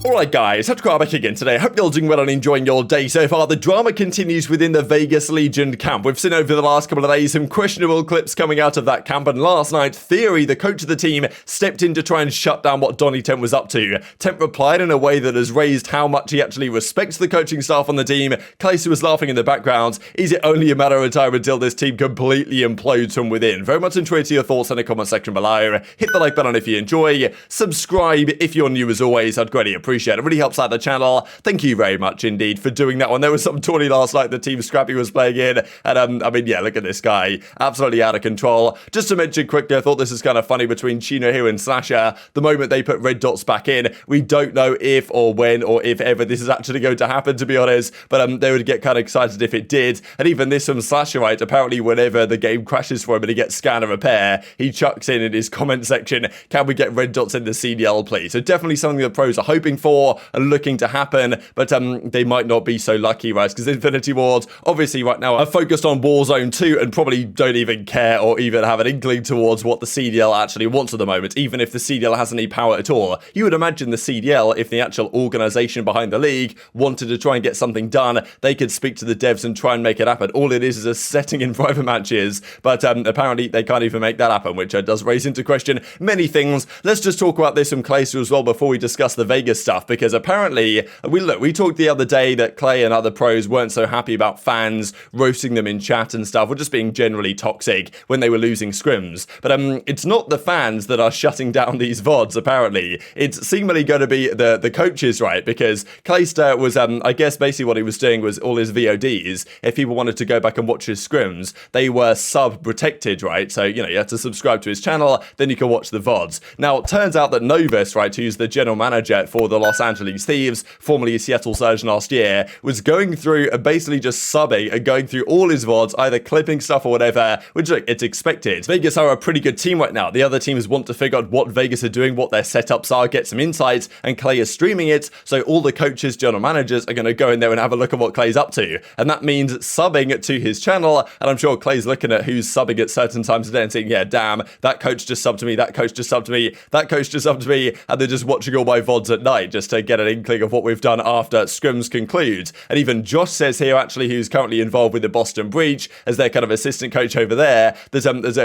Alright guys, TacticalRab back again today. Hope you're all doing well and enjoying your day so far. The drama continues within the Vegas Legion camp. We've seen over the last couple of days some questionable clips coming out of that camp, and last night, Theory, the coach of the team, stepped in to try and shut down what Temp was up to. Temp replied in a way that has raised how much he actually respects the coaching staff on the team. Clayster was laughing in the background. Is it only a matter of time until this team completely implodes from within? Very much enjoyed your thoughts in the comment section below. Hit the like button if you enjoy. Subscribe if you're new as always. I'd greatly appreciate it. It really helps out the channel. Thank you very much indeed for doing that one. There was some tourney last night the team Scrappy was playing in, and I mean, yeah, look at this guy. Absolutely out of control. Just to mention quickly, I thought this is kind of funny between Chino here and Slasher. The moment they put red dots back in, we don't know if or when or if ever this is actually going to happen, to be honest, but they would get kind of excited if it did. And even this from Slasher, right? Apparently whenever the game crashes for him and he gets scan and repair, he chucks in his comment section, can we get red dots in the CDL please? So definitely something the pros are hoping for and looking to happen, but they might not be so lucky, right? Because Infinity Wards obviously right now are focused on Warzone 2 and probably don't even care or even have an inkling towards what the CDL actually wants at the moment, even if the CDL has any power at all. You would imagine the CDL, if the actual organization behind the league wanted to try and get something done, they could speak to the devs and try and make it happen. All it is a setting in private matches, but apparently they can't even make that happen, which does raise into question many things. Let's just talk about this from Clayster as well before we discuss the Vegas stuff, because apparently, we talked the other day that Clay and other pros weren't so happy about fans roasting them in chat and stuff, or just being generally toxic when they were losing scrims. But it's not the fans that are shutting down these VODs, apparently. It's seemingly going to be the coaches, right? Because Clayster was, I guess basically what he was doing was all his VODs, if people wanted to go back and watch his scrims, they were sub-protected, right? So, you know, you had to subscribe to his channel, then you can watch the VODs. Now, it turns out that Novus, right, who's the general manager for the Los Angeles Thieves, formerly Seattle Surge last year, was going through and basically just subbing and going through all his VODs, either clipping stuff or whatever, which, look, it's expected. Vegas are a pretty good team right now. The other teams want to figure out what Vegas are doing, what their setups are, get some insights, and Clay is streaming it, so all the coaches, general managers are going to go in there and have a look at what Clay's up to. And that means subbing to his channel, and I'm sure Clay's looking at who's subbing at certain times of the day and saying, yeah, damn, that coach just subbed to me, that coach just subbed to me, that coach just subbed to me, and they're just watching all my VODs at night just to get an inkling of what we've done after scrims conclude. And even Josh says here, actually, who's currently involved with the Boston Breach as their kind of assistant coach over there,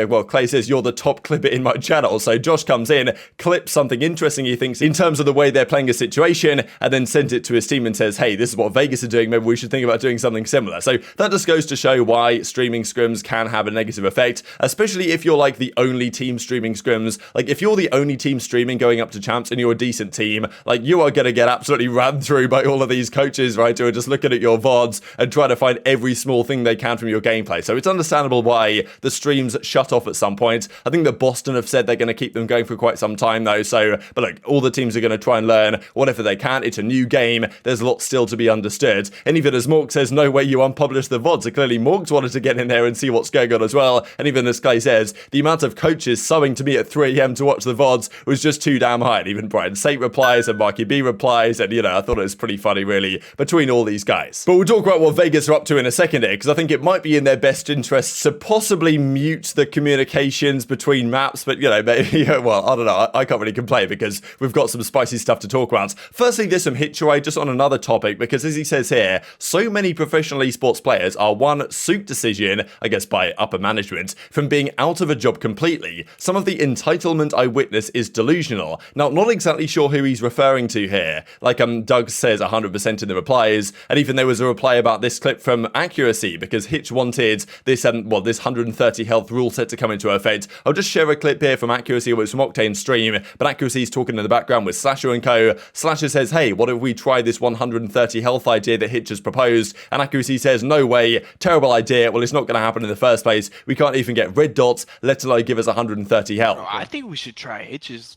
well, Clay says, you're the top clipper in my channel. So Josh comes in, clips something interesting he thinks in terms of the way they're playing a situation, and then sends it to his team and says, hey, this is what Vegas are doing, maybe we should think about doing something similar. So that just goes to show why streaming scrims can have a negative effect, especially if you're like the only team streaming scrims. Like if you're the only team streaming going up to champs and you're a decent team, like you are going to get absolutely ran through by all of these coaches, right, who are just looking at your VODs and trying to find every small thing they can from your gameplay. So it's understandable why the streams shut off at some point. I think that Boston have said they're going to keep them going for quite some time though, so, but look, all the teams are going to try and learn whatever they can. It's a new game, there's a lot still to be understood. And even as Mork says, no way you unpublish the VODs, so clearly Mork's wanted to get in there and see what's going on as well. And even as Clay says, the amount of coaches subbing to me at 3 AM to watch the VODs was just too damn high. And even Brian Sate replies and Marky B replies, and you know, I thought it was pretty funny really between all these guys. But we'll talk about what Vegas are up to in a second here, because I think it might be in their best interests to possibly mute the communications between maps, but you know, maybe, well, I don't know, I can't really complain because we've got some spicy stuff to talk about. Firstly, there's some Hitchway just on another topic, because as he says here, so many professional esports players are one suit decision, I guess by upper management, from being out of a job completely. Some of the entitlement I witness is delusional. Now, not exactly sure who he's referring to here. Like Doug says 100% in the replies, and even there was a reply about this clip from Accuracy, because Hitch wanted this this 130 health rule set to come into effect. I'll just share a clip here from Accuracy, which was from Octane stream, but Accuracy's talking in the background with Slasher and co. Slasher says, hey, what if we try this 130 health idea that Hitch has proposed? And Accuracy says, no way, terrible idea, well, it's not going to happen in the first place, we can't even get red dots, let alone give us 130 health. Bro, I think we should try Hitch's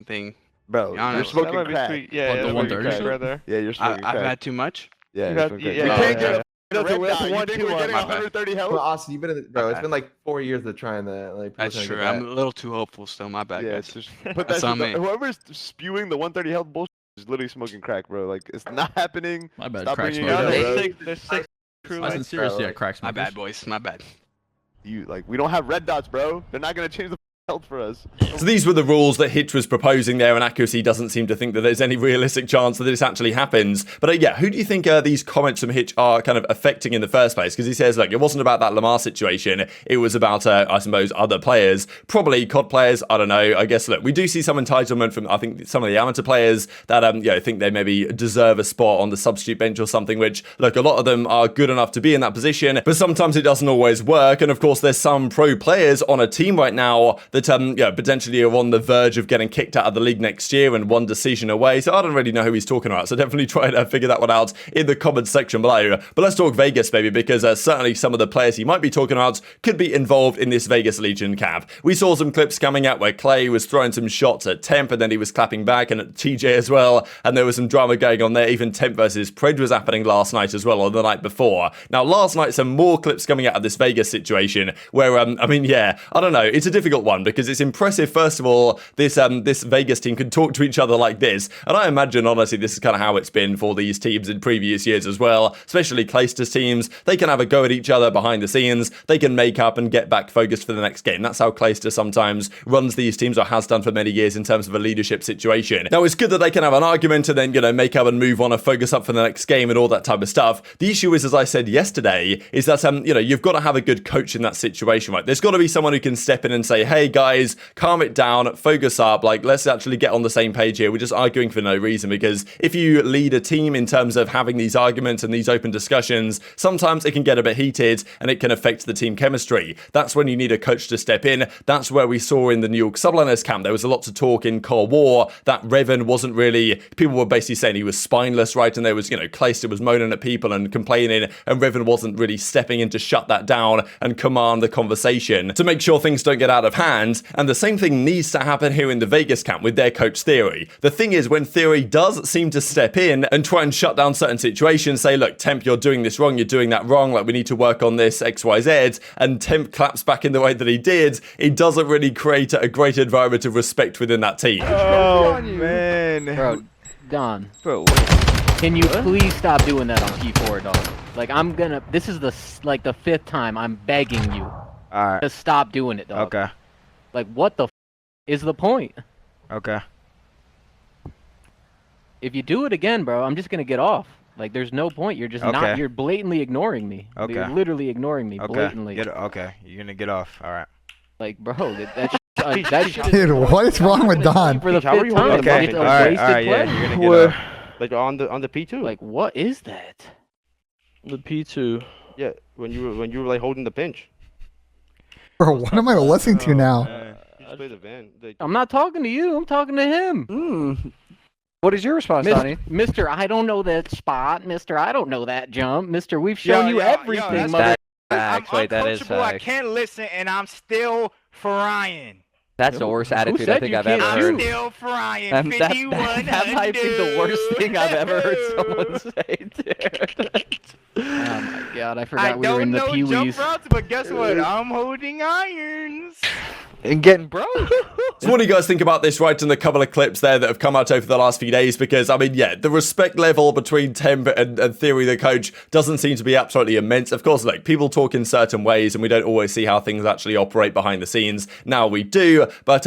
thing. Bro, you're smoking crack. Yeah, the 130 brother. Yeah, you're smoking crack. I've had too much. Yeah, You can't get That's red we're dot. You one, think two, we're getting my bad. 130 health? Well, Austin, you've been in the, bro. It's been like 4 years of trying that. Like, That's trying to true. get I'm that. a little too hopeful still. My bad, Yeah, guys. it's just put That's that on shit. me. Whoever's spewing the 130 health bullshit is literally smoking crack, bro. Like, it's not happening. My bad, Stop crack bringing it smoker. up, Yeah, bro. There's six crew. I seriously, yeah, crack My smokers. bad, boys. My bad. You like, we don't have red dots, bro. They're not gonna change the held for us. So these were the rules that Hitch was proposing there, and Accuracy doesn't seem to think that there's any realistic chance that this actually happens. But yeah, who do you think these comments from Hitch are kind of affecting in the first place? Because he says, look, it wasn't about that Lamar situation. It was about, I suppose, other players. Probably COD players. I don't know. I guess, look, we do see some entitlement from, I think, some of the amateur players that, think they maybe deserve a spot on the substitute bench or something, which, look, a lot of them are good enough to be in that position, but sometimes it doesn't always work. And of course, there's some pro players on a team right now that, potentially are on the verge of getting kicked out of the league next year and one decision away. So I don't really know who he's talking about. So definitely try to figure that one out in the comments section below. But let's talk Vegas, baby, because certainly some of the players he might be talking about could be involved in this Vegas Legion camp. We saw some clips coming out where Clay was throwing some shots at Temp, and then he was clapping back, and at TJ as well. And there was some drama going on there. Even Temp versus Pred was happening last night as well, or the night before. Now, last night, some more clips coming out of this Vegas situation where, I don't know. It's a difficult one because it's impressive, first of all, this Vegas team can talk to each other like this. And I imagine, honestly, this is kind of how it's been for these teams in previous years as well, especially Clayster's teams. They can have a go at each other behind the scenes. They can make up and get back focused for the next game. That's how Clayster sometimes runs these teams, or has done for many years in terms of a leadership situation. Now, it's good that they can have an argument and then, make up and move on and focus up for the next game and all that type of stuff. The issue is, as I said yesterday, is that, you've got to have a good coach in that situation, right? There's got to be someone who can step in and say, hey, guys, calm it down, focus up, like, let's actually get on the same page here. We're just arguing for no reason, because if you lead a team in terms of having these arguments and these open discussions, sometimes it can get a bit heated and it can affect the team chemistry. That's when you need a coach to step in. That's where we saw in the New York Subliners camp, there was a lot to talk in Cold War that Revan wasn't really, people were basically saying he was spineless, right? And there was, Clayster was moaning at people and complaining, and Revan wasn't really stepping in to shut that down and command the conversation to make sure things don't get out of hand. And the same thing needs to happen here in the Vegas camp with their coach Theory. The thing is, when Theory does seem to step in and try and shut down certain situations, say, look, Temp, you're doing this wrong, you're doing that wrong, like, we need to work on this XYZ, and Temp claps back in the way that he did, it doesn't really create a great environment of respect within that team. Oh, man. Bro, Don. Bro, Can you please stop doing that on P4, dog? Like, this is the fifth time I'm begging you alright. to stop doing it, dog. Okay. Like, what the is the point? Okay. If you do it again, bro, I'm just gonna get off. Like, there's no point. You're just not. You're blatantly ignoring me. Okay. You're literally ignoring me. Blatantly. Okay. You're gonna get off. Alright. Like, bro, that shit Dude, what is wrong with Don? for the How are fifth you time. Okay. It's a Alright. wasted Alright. Yeah. play. You're gonna get off. Like on the P2. Like, what is that? The P2. Yeah, when you were like holding the pinch. Bro, what am I listening to now? You just play the van. I'm not talking to you. I'm talking to him. What is your response, Donnie? Mr. I don't know that spot. Mr. I don't know that jump. Mr. We've shown you everything, mother. Facts. Wait, that is I facts. can't listen, and I'm still frying. That's the worst attitude said I think you I've ever can't heard. I'm still frying. That might be the worst thing I've ever heard someone say, dude. Oh my god, I I forgot we were in don't the know Pee-wees. jump routes, but guess what? I'm holding irons. And getting broke. So what do you guys think about this, right, and the couple of clips there that have come out over the last few days? Because, the respect level between Temp and Theory, the coach, doesn't seem to be absolutely immense. Of course, like, people talk in certain ways, and we don't always see how things actually operate behind the scenes. Now we do, but,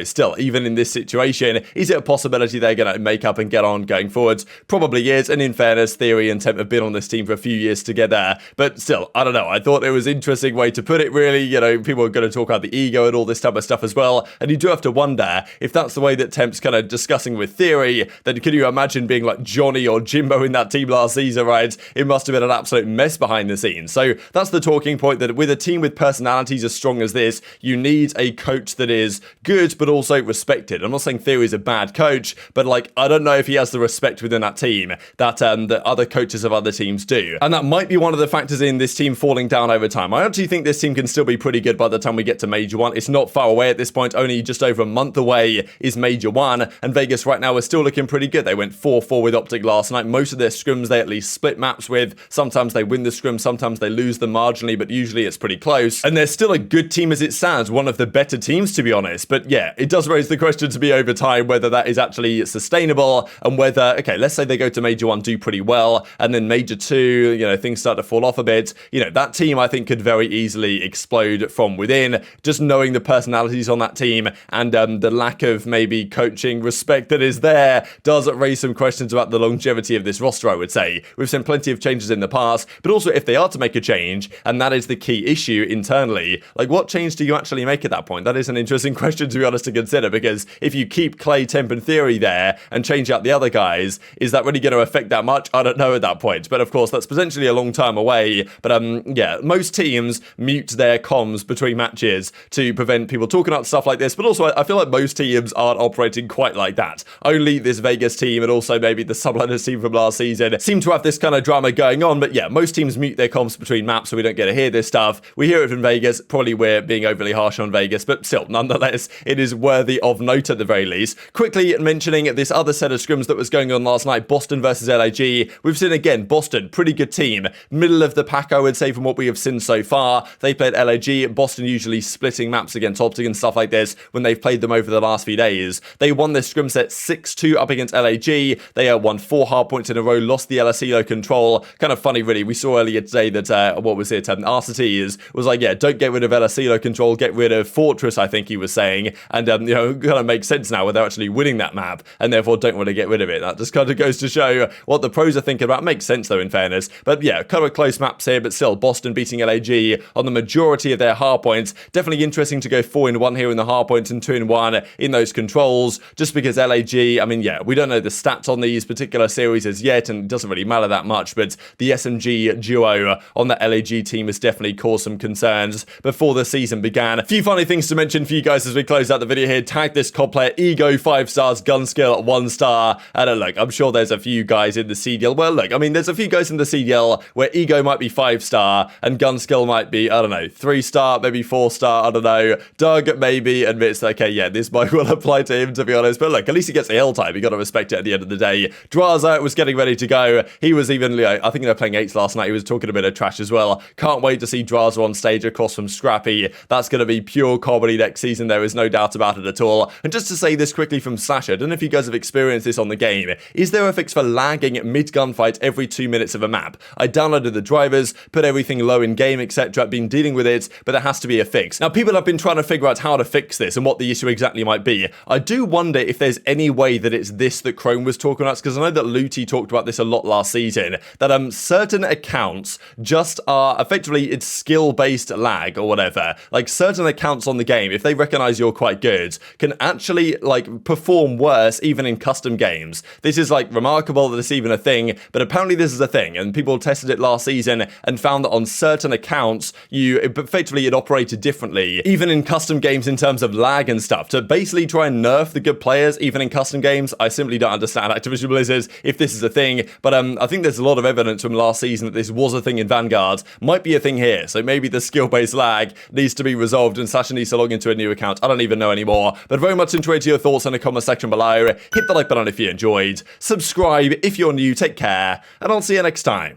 still, even in this situation, is it a possibility they're going to make up and get on going forwards? Probably is, and in fairness, Theory and Temp have been on this team for a few years together, but still, I don't know. I thought it was an interesting way to put it, really. People are going to talk about the ego and all this type of stuff as well, and you do have to wonder if that's the way that Temp's kind of discussing with Theory, then can you imagine being like Johnny or Jimbo in that team last season, right? It must have been an absolute mess behind the scenes. So that's the talking point, that with a team with personalities as strong as this, you need a coach that is good but also respected. I'm not saying Theory's a bad coach, but like, I don't know if he has the respect within that team that other coaches of other teams do, and that might be one of the factors in this team falling down over time. I actually think this team can still be pretty good by the time we get to Major 1. It's not far away at this point. Only just over a month away is Major 1, and Vegas right now is still looking pretty good. They went 4-4 with OpTic last night. Most of their scrims they at least split maps with. Sometimes they win the scrim, sometimes they lose them marginally, but usually it's pretty close. And they're still a good team as it stands, one of the better teams, to be honest. But yeah, it does raise the question to me over time whether that is actually sustainable, and whether, okay, let's say they go to Major 1, do pretty well, and then Major 2, things start to fall off a bit. That team, I think, could very easily explode from within, just knowing the personalities on that team and the lack of maybe coaching respect that is there does raise some questions about the longevity of this roster, I would say. We've seen plenty of changes in the past, but also if they are to make a change, and that is the key issue internally, like what change do you actually make at that point? That is an interesting question, to be honest, to consider, because if you keep Clay, Temp and Theory there and change out the other guys, is that really going to affect that much? I don't know at that point, but of course that's potentially a long time away. But yeah, most teams mute their comms between matches to prevent people talking about stuff like this, but also I feel like most teams aren't operating quite like that. Only this Vegas team and also maybe the Subliners team from last season seem to have this kind of drama going on. But yeah, most teams mute their comms between maps so we don't get to hear this stuff. We hear it from Vegas. Probably we're being overly harsh on Vegas, but still, nonetheless, it is worthy of note at the very least. Quickly mentioning this other set of scrims that was going on last night, Boston versus LAG. We've seen again, Boston, pretty good team. Middle of the pack, I would say, from what we have seen so far. They played LAG, Boston usually splitting maps against OpTic and stuff like this when they've played them over the last few days. They won this scrim set 6-2 up against LAG. They won 4 hard points in a row, lost the LSELO control. Kind of funny, really. We saw earlier today that, what was it, Arcitys was like, yeah, don't get rid of LSELO control, get rid of Fortress, I think he was saying. And, you know, kind of makes sense now where they're actually winning that map and therefore don't want to get rid of it. That just kind of goes to show what the pros are thinking about. Makes sense, though, in fairness. But yeah, kind of close maps here, but still, Boston beating LAG on the majority of their hard points. Definitely interesting to go 4-1 here in the hard points and 2-1 in those controls, just because LAG, I mean, yeah, we don't know the stats on these particular series as yet, and it doesn't really matter that much, but the SMG duo on the LAG team has definitely caused some concerns before the season began. A few funny things to mention for you guys as we close out the video here. Tag this COD player, Ego 5 stars, gun skill 1 star, and look, I'm sure there's a few guys in the CDL, well, look, I mean, there's a few guys in the CDL where Ego might be 5 star and gun skill might be, I don't know, 3 star, maybe 4 star, I don't know. Doug maybe admits, okay, yeah, this might well apply to him, to be honest, but look, at least he gets the L time. You got to respect it at the end of the day. Drazah was getting ready to go. He was even, I think they were playing 8s last night. He was talking a bit of trash as well. Can't wait to see Drazah on stage across from Scrappy. That's going to be pure comedy next season. There is no doubt about it at all. And just to say this quickly from Sasha, I don't know if you guys have experienced this on the game. Is there a fix for lagging mid-gunfight every 2 minutes of a map? I downloaded the drivers, put everything low in game, etc. Been dealing with it, but there has to be a fix. Now, people have been trying to figure out how to fix this and what the issue exactly might be. I do wonder if there's any way that it's this that Chrome was talking about, because I know that Looty talked about this a lot last season, that certain accounts just are effectively, it's skill-based lag or whatever. Like certain accounts on the game, if they recognize you're quite good, can actually like perform worse even in custom games. This is like remarkable that it's even a thing, but apparently this is a thing, and people tested it last season and found that on certain accounts, effectively it operated differently, even in custom games in terms of lag and stuff. To basically try and nerf the good players, even in custom games, I simply don't understand Activision Blizzard if this is a thing, but I think there's a lot of evidence from last season that this was a thing in Vanguard, might be a thing here, so maybe the skill-based lag needs to be resolved and Sasha needs to log into a new account. I don't even know anymore, but very much enjoyed your thoughts in the comment section below. Hit the like button if you enjoyed, subscribe if you're new, take care, and I'll see you next time.